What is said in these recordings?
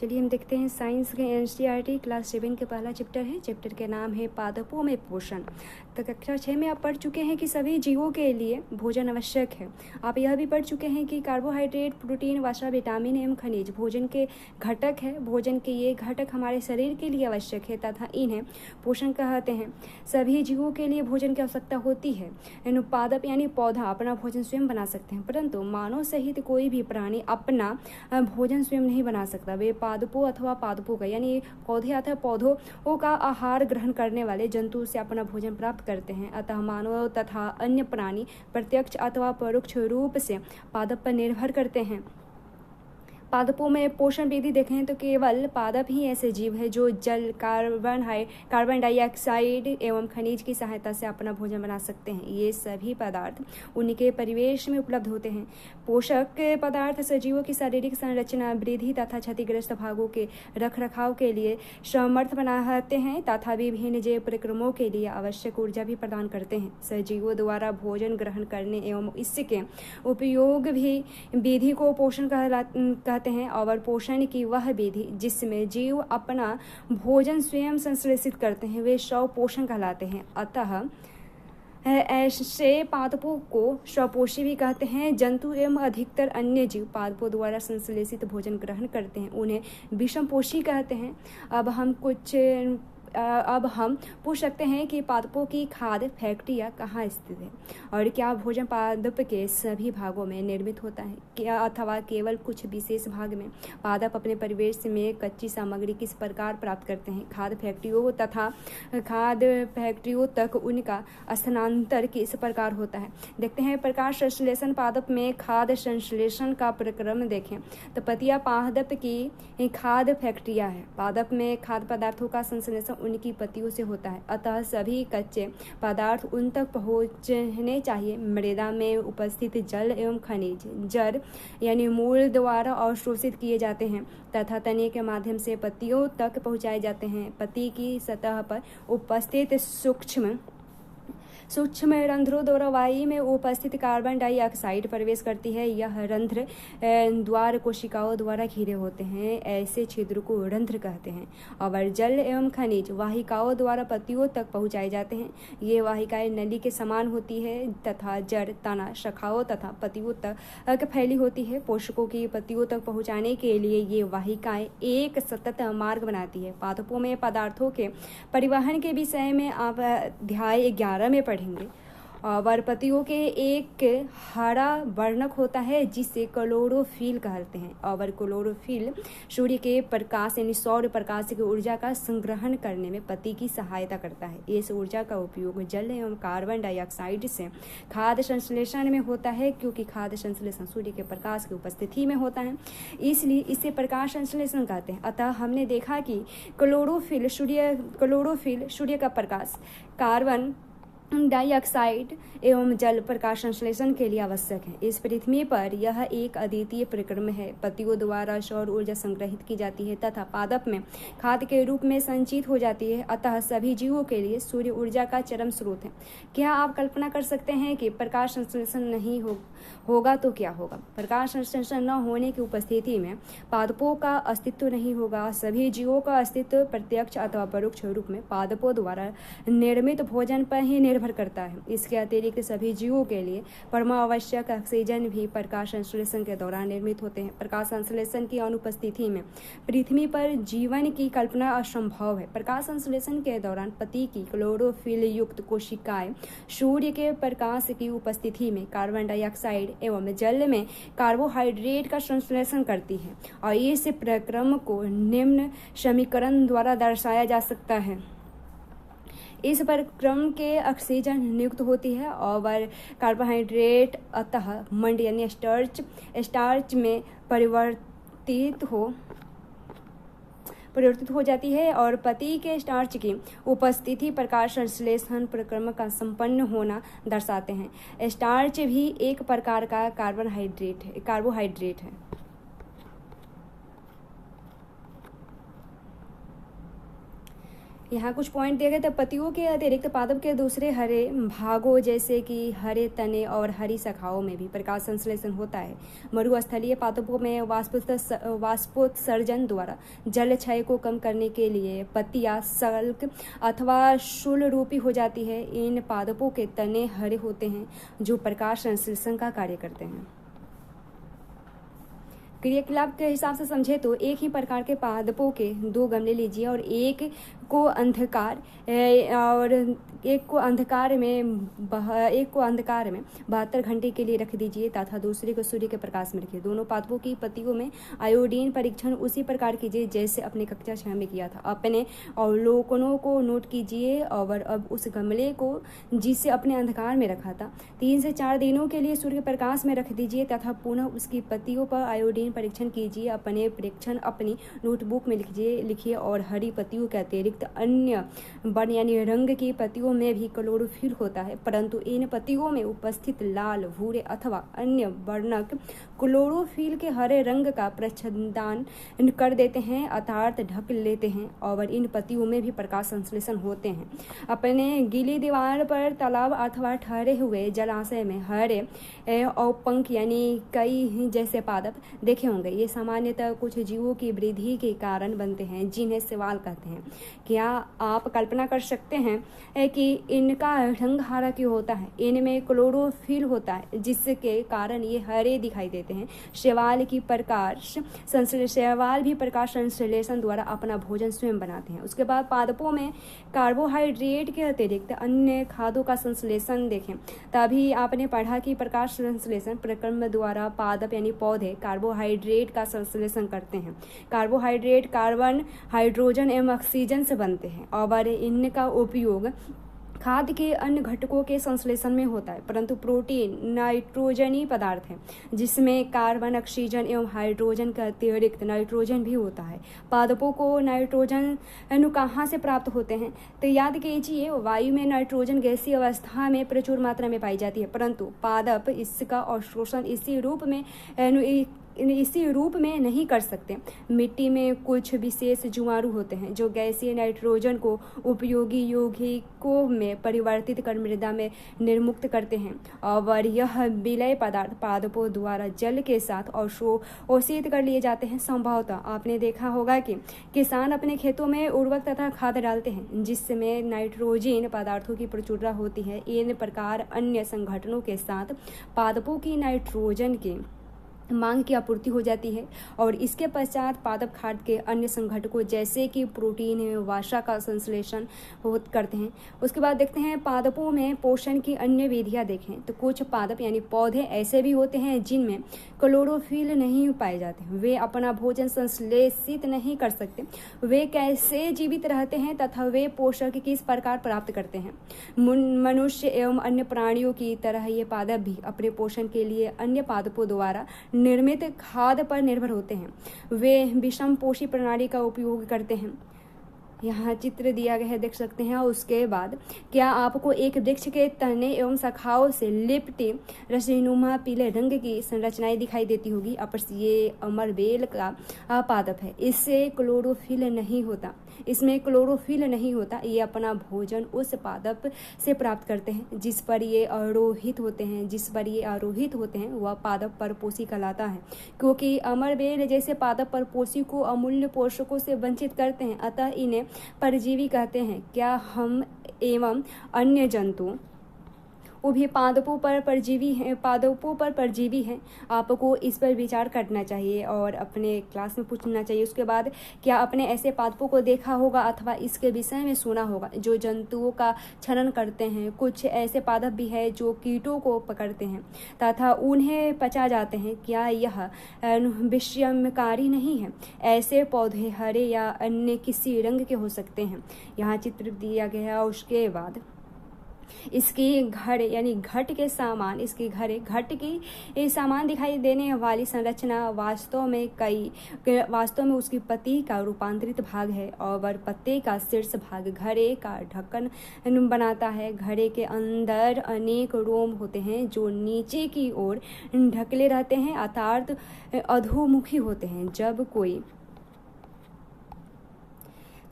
चलिए हम देखते हैं साइंस के एनसीईआरटी क्लास 7 के पहला चैप्टर है। चैप्टर के नाम है पादपों में पोषण। तो कक्षा 6 में आप पढ़ चुके हैं कि सभी जीवों के लिए भोजन आवश्यक है। आप यह भी पढ़ चुके हैं कि कार्बोहाइड्रेट, प्रोटीन, वसा, विटामिन एवं खनिज भोजन के घटक है। भोजन के ये घटक हमारे शरीर के लिए आवश्यक है तथा इन्हें पोषण कहते हैं। सभी जीवों के लिए भोजन की आवश्यकता होती है। पादप यानी पौधा अपना भोजन स्वयं बना सकते हैं, परंतु मानव सहित कोई भी प्राणी अपना भोजन स्वयं नहीं बना सकता। वे पादपों अथवा पादपों का यानी पौधे अथवा पौधों का आहार ग्रहण करने वाले जंतु से अपना भोजन प्राप्त करते हैं। अतः मानव तथा अन्य प्राणी प्रत्यक्ष अथवा परोक्ष रूप से पादप पर निर्भर करते हैं। पादपों में पोषण विधि देखें तो केवल पादप ही ऐसे जीव है जो जल, कार्बन डाइऑक्साइड एवं खनिज की सहायता से अपना भोजन बना सकते हैं। ये सभी पदार्थ उनके परिवेश में उपलब्ध होते हैं। पोषक पदार्थ सजीवों की शारीरिक संरचना, वृद्धि तथा क्षतिग्रस्त भागों के रखरखाव के लिए समर्थ बनाते हैं तथा विभिन्न जैव प्रक्रमों के लिए आवश्यक ऊर्जा भी प्रदान करते हैं। सजीवों द्वारा भोजन ग्रहण करने एवं इसके उपयोग भी विधि को पोषण कहते हैं। और पोषण की वह विधि जिसमें जीव अपना भोजन स्वयं संश्लेषित करते हैं वे स्वपोषण कहलाते हैं। अतः ऐसे पादपों को स्वपोषी भी कहते हैं। जंतु एवं अधिकतर अन्य जीव पादपों द्वारा संश्लेषित भोजन ग्रहण करते हैं, उन्हें विषमपोषी कहते हैं। अब हम पूछ सकते हैं कि पादपों की खाद्य फैक्ट्रियाँ कहाँ स्थित है और क्या भोजन पादप के सभी भागों में निर्मित होता है क्या अथवा केवल कुछ विशेष भाग में। पादप अपने परिवेश में कच्ची सामग्री किस प्रकार प्राप्त करते हैं। खाद्य फैक्ट्रियों तक उनका स्थानांतर किस प्रकार होता है। देखते हैं प्रकाश संश्लेषण। पादप में खाद्य संश्लेषण का प्रक्रम देखें तो पतिया पादप की खाद्य फैक्ट्रियाँ है। पादप में खाद्य पदार्थों का संश्लेषण उनकी पत्तियों से होता है। अतः सभी कच्चे पदार्थ उन तक पहुंचने चाहिए। मृदा में उपस्थित जल एवं खनिज जड़ यानी मूल द्वारा अवशोषित किए जाते हैं तथा तने के माध्यम से पत्तियों तक पहुंचाए जाते हैं। पत्ती की सतह पर उपस्थित सूक्ष्म रंध्रों द्वारा वायु में उपस्थित कार्बन डाइऑक्साइड प्रवेश करती है। यह रंध्र द्वार कोशिकाओं द्वारा घिरे होते हैं। ऐसे छिद्र को रंध्र कहते हैं। और जल एवं खनिज वाहिकाओं द्वारा पत्तियों तक पहुंचाए जाते हैं। ये वाहिकाएं नली के समान होती है तथा जड़, तना, शाखाओं तथा पत्तियों तक फैली होती है। पोषकों की पत्तियों तक पहुंचाने के लिए ये वाहिकाएं एक सतत मार्ग बनाती है। पादपों में पदार्थों के परिवहन के विषय में आप अध्याय 11 में पढ़ेंगे। और पत्तियों के एक हरा वर्णक होता है जिसे क्लोरोफिल कहते हैं। और क्लोरोफिल सूर्य के प्रकाश यानी सौर प्रकाश की ऊर्जा का संग्रहण करने में पत्ती की सहायता करता है। इस ऊर्जा का उपयोग जल एवं कार्बन डाइऑक्साइड से खाद्य संश्लेषण में होता है। क्योंकि खाद्य संश्लेषण सूर्य के प्रकाश की उपस्थिति में होता है इसलिए इसे प्रकाश संश्लेषण कहते हैं। अतः हमने देखा कि क्लोरोफिल सूर्य का प्रकाश, कार्बन डाइऑक्साइड एवं जल प्रकाश संश्लेषण के लिए आवश्यक है। इस पृथ्वी पर यह एक अद्वितीय प्रक्रम है। पत्तियों द्वारा सौर ऊर्जा संग्रहित की जाती है तथा पादप में खाद्य के रूप में संचित हो जाती है। अतः सभी जीवों के लिए सूर्य ऊर्जा का चरम स्रोत है। क्या आप कल्पना कर सकते हैं कि प्रकाश संश्लेषण नहीं होगा तो क्या होगा। प्रकाश संश्लेषण न होने की उपस्थिति में पादपों का अस्तित्व नहीं होगा। सभी जीवों का अस्तित्व प्रत्यक्ष अथवा परोक्ष रूप में पादपों द्वारा निर्मित भोजन पर ही निर्भर करता है। इसके अतिरिक्त सभी जीवों के लिए परमावश्यक ऑक्सीजन भी प्रकाश संश्लेषण के दौरान निर्मित होते हैं। प्रकाश संश्लेषण की अनुपस्थिति में पृथ्वी पर जीवन की कल्पना असंभव है। प्रकाश संश्लेषण के दौरान पत्ती की क्लोरोफिल युक्त कोशिकाएं सूर्य के प्रकाश की उपस्थिति में कार्बन डाइऑक्साइड एवं जल में कार्बोहाइड्रेट का संश्लेषण करती है। और इस प्रक्रम को निम्न समीकरण द्वारा दर्शाया जा सकता है। इस प्रक्रम के ऑक्सीजन नियुक्त होती है और कार्बोहाइड्रेट अतः मंड यानी स्टार्च में परिवर्तित हो जाती है। और पत्ती के स्टार्च की उपस्थिति प्रकाश संश्लेषण प्रक्रम का संपन्न होना दर्शाते हैं। स्टार्च भी एक प्रकार का कार्बोहाइड्रेट है। यहाँ कुछ पॉइंट दिए गए थे। पत्तियों के अतिरिक्त पादप के दूसरे हरे भागों जैसे कि हरे तने और हरी शाखाओं में भी प्रकाश संश्लेषण होता है। मरुस्थलीय पादपों में वाष्पोत्सर्जन द्वारा जल क्षय को कम करने के लिए पत्तियां सल्क अथवा शूल रूपी हो जाती है। इन पादपों के तने हरे होते हैं जो प्रकाश संश्लेषण का कार्य करते हैं। क्रियाकलाप के हिसाब से समझे तो एक ही प्रकार के पादपों के 2 गमले लीजिए और एक को अंधकार में 72 घंटे के लिए रख दीजिए तथा दूसरे को सूर्य के प्रकाश में रखिए। दोनों पादपों की पत्तियों में आयोडीन परीक्षण उसी प्रकार कीजिए जैसे अपने कक्षा 6 में किया था। अपने अवलोकनों को नोट कीजिए और अब उस गमले को जिसे अपने अंधकार में रखा था 3 से 4 दिनों के लिए सूर्य के प्रकाश में रख दीजिए तथा पुनः उसकी पत्तियों पर आयोडीन परीक्षण कीजिए। अपने परीक्षण अपनी नोटबुक में लिखिए और हरी पत्तियों के अतिरिक्त अन्य वर्ण यानी रंग की पत्तियों में भी क्लोरोफिल होता है, परंतु इन पत्तियों में उपस्थित लाल, भूरे अथवा अन्य वर्णक क्लोरोफिल के हरे रंग का प्रच्छदान कर देते हैं अर्थात ढक लेते हैं और इन पत्तियों में भी प्रकाश संश्लेषण होते हैं। अपने गीली दीवार पर तालाब अथवा ठहरे हुए जलाशय में हरे औपंख यानी कई जैसे पादप देखे होंगे। ये सामान्यतः कुछ जीवों की वृद्धि के कारण बनते हैं जिन्हें शैवाल कहते हैं। क्या आप कल्पना कर सकते हैं कि इनका रंग हरा क्यों होता है? इनमें क्लोरोफिल होता है जिसके कारण ये हरे दिखाई देते हैं। शैवाल भी प्रकाश संश्लेषण द्वारा अपना भोजन स्वयं बनाते हैं। उसके बाद पादपों में कार्बोहाइड्रेट के अतिरिक्त अन्य खाद्यों का संश्लेषण देखें। तभी आपने पढ़ा कि प्रकाश संश्लेषण प्रक्रम द्वारा पादप यानी पौधे कार्बोहाइड्रेट का संश्लेषण करते हैं। कार्बोहाइड्रेट कार्बन, हाइड्रोजन एवं ऑक्सीजन से बनते हैं और इनका उपयोग खाद्य के अन्य घटकों के संश्लेषण में होता है, परंतु प्रोटीन नाइट्रोजनी पदार्थ है जिसमें कार्बन, ऑक्सीजन एवं हाइड्रोजन के अतिरिक्त नाइट्रोजन भी होता है। पादपों को नाइट्रोजन कहाँ से प्राप्त होते हैं? तो याद कीजिए, वायु में नाइट्रोजन गैसीय अवस्था में प्रचुर मात्रा में पाई जाती है, परंतु पादप इसका अवशोषण इसी रूप में नहीं कर सकते। मिट्टी में कुछ विशेष जीवाणु होते हैं जो गैसीय नाइट्रोजन को उपयोगी यौगिकों में परिवर्तित कर मृदा में निर्मुक्त करते हैं और यह विलय पदार्थ पादपों द्वारा जल के साथ अवशोषित कर लिए जाते हैं। संभवतः आपने देखा होगा कि किसान अपने खेतों में उर्वरक तथा खाद डालते हैं जिसमें नाइट्रोजन पदार्थों की प्रचुरता होती है। इन प्रकार अन्य संगठनों के साथ पादपों की नाइट्रोजन की मांग की आपूर्ति हो जाती है और इसके पश्चात पादप खाद्य के अन्य संघटकों जैसे कि प्रोटीन वसा का संश्लेषण करते हैं। उसके बाद देखते हैं पादपों में पोषण की अन्य विधियां देखें तो कुछ पादप यानी पौधे ऐसे भी होते हैं जिनमें क्लोरोफिल नहीं पाए जाते। वे अपना भोजन संश्लेषित नहीं कर सकते। वे कैसे जीवित रहते हैं तथा वे पोषक किस प्रकार प्राप्त करते हैं? मनुष्य एवं अन्य प्राणियों की तरह ये पादप भी अपने पोषण के लिए अन्य पादपों द्वारा निर्मित खाद्य पर निर्भर होते हैं। वे विषम पोषी प्रणाली का उपयोग करते हैं। यहाँ चित्र दिया गया है, देख सकते हैं। उसके बाद क्या आपको एक वृक्ष के तने एवं शाखाओं से लिपटी रसीनुमा पीले रंग की संरचनाएं दिखाई देती होगी? ये अमरबेल का पादप है। इसमें क्लोरोफिल नहीं होता। ये अपना भोजन उस पादप से प्राप्त करते हैं जिस पर ये आरोहित होते हैं वह पादप परपोषी कहलाता है। क्योंकि अमरबेल जैसे पादप परपोषी को अमूल्य पोषकों से वंचित करते हैं, अतः इन्हें परजीवी कहते हैं। क्या हम एवं अन्य जंतु भी पादपों पर परजीवी हैं? आपको इस पर विचार करना चाहिए और अपने क्लास में पूछना चाहिए। उसके बाद क्या आपने ऐसे पादपों को देखा होगा अथवा इसके विषय में सुना होगा जो जंतुओं का क्षरण करते हैं? कुछ ऐसे पादप भी हैं जो कीटों को पकड़ते हैं तथा उन्हें पचा जाते हैं। क्या यह विषमकारी नहीं है? ऐसे पौधे हरे या अन्य किसी रंग के हो सकते हैं। यहाँ चित्र दिया गया है। उसके बाद इसकी घट की सामान दिखाई देने वाली संरचना वास्तव में उसकी पत्ती का रूपांतरित भाग है और पत्ते का शीर्ष भाग घड़े का ढक्कन बनाता है। घड़े के अंदर अनेक रोम होते हैं जो नीचे की ओर ढकले रहते हैं अर्थात अधोमुखी होते हैं। जब कोई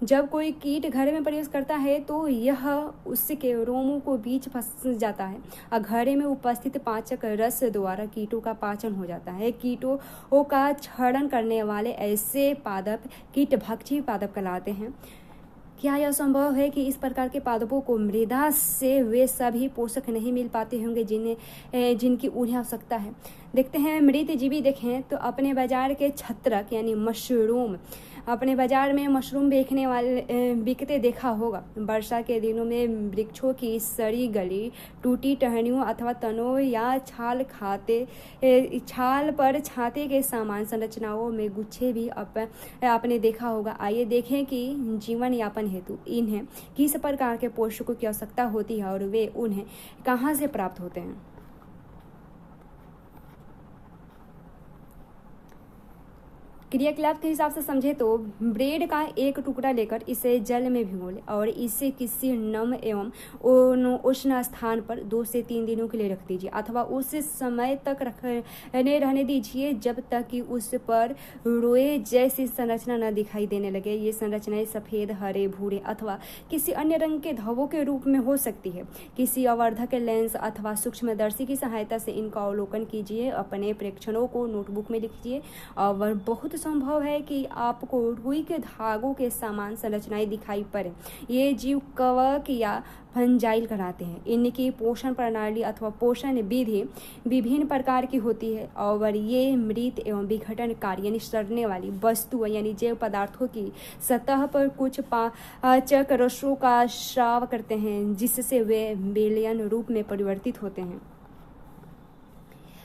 जब कोई कीट घड़े में प्रवेश करता है तो यह उसके रोमों को बीच फंस जाता है और घड़े में उपस्थित पाचक रस द्वारा कीटों का पाचन हो जाता है। कीटों का क्षरण करने वाले ऐसे पादप कीटभक्षी पादप कहलाते हैं। क्या यह संभव है कि इस प्रकार के पादपों को मृदा से वे सभी पोषक नहीं मिल पाते होंगे जिनकी उन्हें आवश्यकता है? देखते हैं मृत जीवी देखें तो अपने बाजार के छत्रक यानी मशरूम, अपने बाजार में मशरूम बिकते देखा होगा। वर्षा के दिनों में वृक्षों की सड़ी गली टूटी टहनियों अथवा तनों या छाल पर छाते के समान संरचनाओं में गुच्छे भी आपने देखा होगा। आइए देखें कि जीवन यापन हेतु इन्हें किस प्रकार के पोषकों की आवश्यकता होती है और वे उन्हें कहाँ से प्राप्त होते हैं। क्रियाकलाप के हिसाब से समझे तो ब्रेड का एक टुकड़ा लेकर इसे जल में भिगो ले और इसे किसी नम एवं उष्ण स्थान पर 2 से 3 दिनों के लिए रख दीजिए अथवा उस समय तक रहने दीजिए जब तक कि उस पर रोए जैसी संरचना न दिखाई देने लगे। ये संरचनाएं सफेद, हरे, भूरे अथवा किसी अन्य रंग के धब्बों के रूप में हो सकती है। किसी आवर्धक लेंस अथवा सूक्ष्मदर्शी की सहायता से इनका अवलोकन कीजिए। अपने प्रेक्षणों को नोटबुक में लिखिए और बहुत संभव है कि आपको रुई के धागों के समान संरचनाएं दिखाई पड़े। ये जीव कवक या फंजाइल कहलाते हैं। इनकी पोषण प्रणाली अथवा पोषण विधि विभिन्न प्रकार की होती है और ये मृत एवं विघटनकारी यानी सड़ने वाली वस्तु यानी जैव पदार्थों की सतह पर कुछ पाचक रसों का स्राव करते हैं जिससे वे विलयन रूप में परिवर्तित होते हैं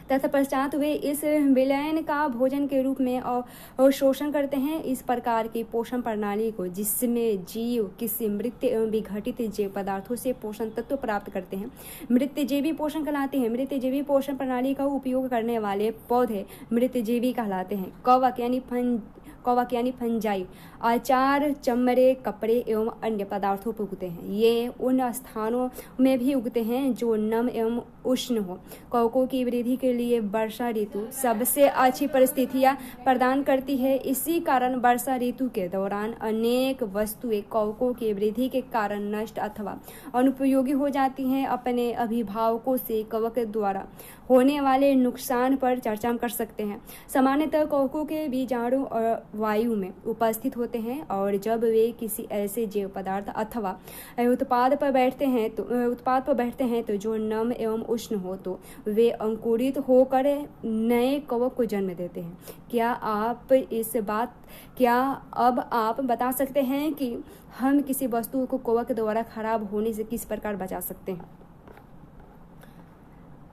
तथा पश्चात वे इस विलयन का भोजन के रूप में और शोषण करते हैं। इस प्रकार की पोषण प्रणाली को जिसमें जीव किसी मृत एवं विघटित जैव पदार्थों से पोषण तत्व प्राप्त करते हैं मृतजीवी पोषण कहलाते हैं। मृतजीवी पोषण प्रणाली का उपयोग करने वाले पौधे मृतजीवी कहलाते हैं। कवक यानी फंजाई आचार, चमड़े, कपड़े एवं अन्य पदार्थों पर उगते हैं। ये उन स्थानों में भी उगते हैं जो नम एवं उष्ण हो। कवकों की वृद्धि के लिए वर्षा ऋतु सबसे अच्छी परिस्थितियां प्रदान करती है। इसी कारण वर्षा ऋतु के दौरान अनेक वस्तुएं कवकों की वृद्धि के कारण नष्ट अथवा अनुपयोगी हो जाती हैं। अपने अभिभावकों से कवक द्वारा होने वाले नुकसान पर चर्चा कर सकते हैं। सामान्यतः कवकों के बीजाणु और वायु में उपस्थित होते हैं और जब वे किसी ऐसे जैव पदार्थ अथवा उत्पाद पर बैठते हैं तो जो नम एवं उष्ण हो तो वे अंकुरित होकर नए कवक को जन्म देते हैं। क्या अब आप बता सकते हैं कि हम किसी वस्तु को कवक द्वारा खराब होने से किस प्रकार बचा सकते हैं?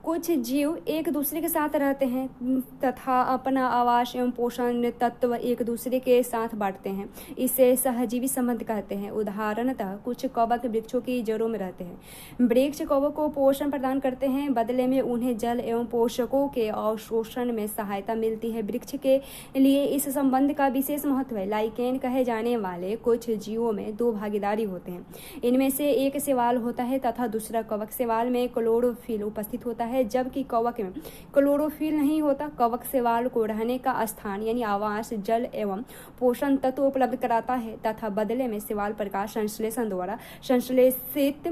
कुछ जीव एक दूसरे के साथ रहते हैं तथा अपना आवास एवं पोषण तत्व एक दूसरे के साथ बांटते हैं। इसे सहजीवी संबंध कहते हैं। उदाहरणतः कुछ कवक वृक्षों की जड़ों में रहते हैं। वृक्ष कवक को पोषण प्रदान करते हैं, बदले में उन्हें जल एवं पोषकों के अवशोषण में सहायता मिलती है। वृक्ष के लिए इस संबंध का विशेष महत्व है। लाइकेन कहे जाने वाले कुछ जीवों में 2 भागीदारी होते हैं। इनमें से एक शैवाल होता है तथा दूसरा कवक। शैवाल में क्लोरोफिल उपस्थित होता है जबकि कवक में क्लोरोफिल नहीं होता। कवक शैवाल को रहने का स्थान यानी आवास, जल एवं पोषण तत्व उपलब्ध कराता है तथा बदले में शैवाल प्रकाश संश्लेषण द्वारा संश्लेषित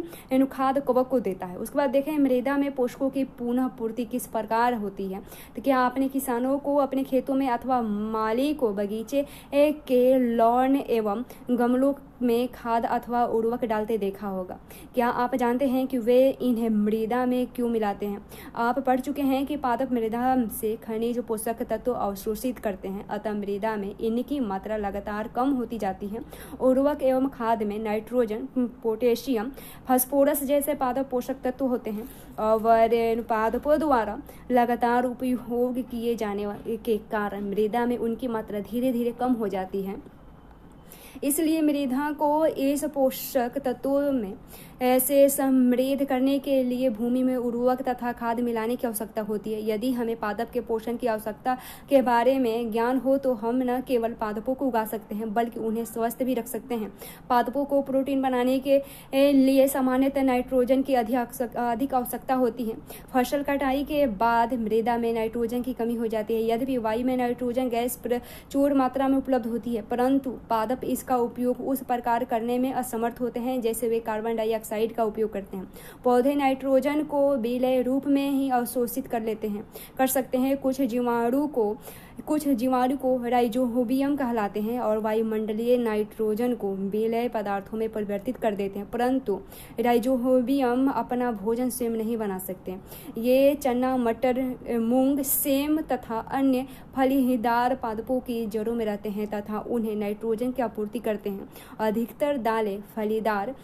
खाद्य कवक को देता है। उसके बाद देखें मृदा में पोषकों की पुनः पूर्ति किस प्रकार होती है। तो क्या आपने किसानों को अपने खेतों में अथवा माली को बगीचे के लॉन एवं गमलों में खाद अथवा उर्वरक डालते देखा होगा? क्या आप जानते हैं कि वे इन्हें मृदा में क्यों मिलाते हैं? आप पढ़ चुके हैं कि पादप मृदा से खनिज पोषक तत्व अवशोषित करते हैं, अतः मृदा में इनकी मात्रा लगातार कम होती जाती है। उर्वरक एवं खाद में नाइट्रोजन, पोटेशियम, फास्फोरस जैसे पादप पोषक तत्व होते हैं और पादपों द्वारा लगातार उपयोग किए जाने के कारण मृदा में उनकी मात्रा धीरे धीरे कम हो जाती है। इसलिए मृदा को इस पोषक तत्वों में ऐसे समृद्ध करने के लिए भूमि में उर्वरक तथा खाद मिलाने की आवश्यकता होती है। यदि हमें पादप के पोषण की आवश्यकता के बारे में ज्ञान हो तो हम न केवल पादपों को उगा सकते हैं बल्कि उन्हें स्वस्थ भी रख सकते हैं। पादपों को प्रोटीन बनाने के लिए सामान्यतः नाइट्रोजन की अधिक आवश्यकता होती है। फसल कटाई के बाद मृदा में नाइट्रोजन की कमी हो जाती है। यद्यपि वायु में नाइट्रोजन गैस प्रचुर मात्रा में उपलब्ध होती है, परंतु पादप पादप इसका उपयोग उस प्रकार करने में असमर्थ होते हैं जैसे वे कार्बन डाइऑक्साइड का उपयोग करते हैं। पौधे नाइट्रोजन को विलय रूप में ही अवशोषित कर सकते हैं। कुछ जीवाणु को राइजोबियम कहलाते हैं और वायुमंडलीय नाइट्रोजन को विलय पदार्थों में परिवर्तित कर देते हैं, परंतु राइजोबियम अपना भोजन स्वयं नहीं बना सकते। ये चना, मटर, मूंग, सेम तथा अन्य फलीदार पादपों की जड़ों में रहते हैं तथा उन्हें नाइट्रोजन की आपूर्ति करते हैं। अधिकतर दालें फलीदार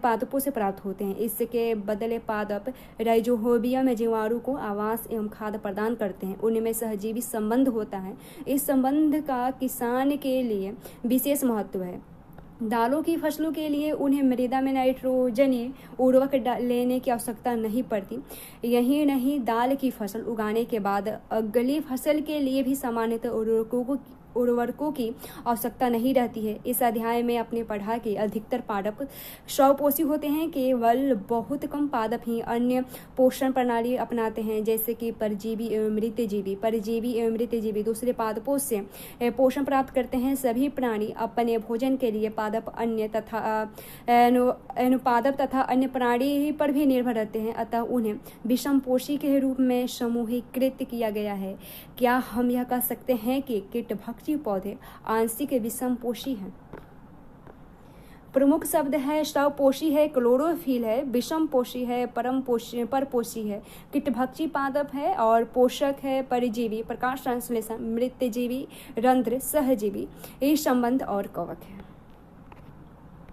पादपों से प्राप्त होते हैं। इसके बदले पादप राइजोबियम जीवाणु को आवास एवं खाद्य प्रदान करते हैं। उनमें सहजीवी संबंध होता है। इस संबंध का किसान के लिए विशेष महत्व है। दालों की फसलों के लिए उन्हें मृदा में नाइट्रोजनीय उर्वरक लेने की आवश्यकता नहीं पड़ती। यही नहीं, दाल की फसल उगाने के बाद अगली फसल के लिए भी सामान्यतः उर्वरकों की आवश्यकता नहीं रहती है। इस अध्याय में आपने पढ़ा कि अधिकतर पादप स्वपोषी होते हैं। केवल बहुत कम पादप ही अन्य पोषण प्रणाली अपनाते हैं जैसे कि परजीवी एवं मृतजीवी दूसरे पादपों से पोषण प्राप्त करते हैं। सभी प्राणी अपने भोजन के लिए पादप तथा अन्य प्राणी पर भी निर्भर रहते हैं, अतः उन्हें विषमपोषी के रूप में समूहीकृत किया गया है। क्या हम यह कह सकते हैं कि कीटभक्षी पौधे आंशिक विषमपोषी हैं? प्रमुख शब्द है स्वपोषी है, क्लोरोफिल है, विषमपोषी है, परपोषी है, कीटभक्षी पादप है और पोषक है परजीवी, प्रकाश संश्लेषण, मृतजीवी, रंध्र, सहजीवी, संबंध और कवक है।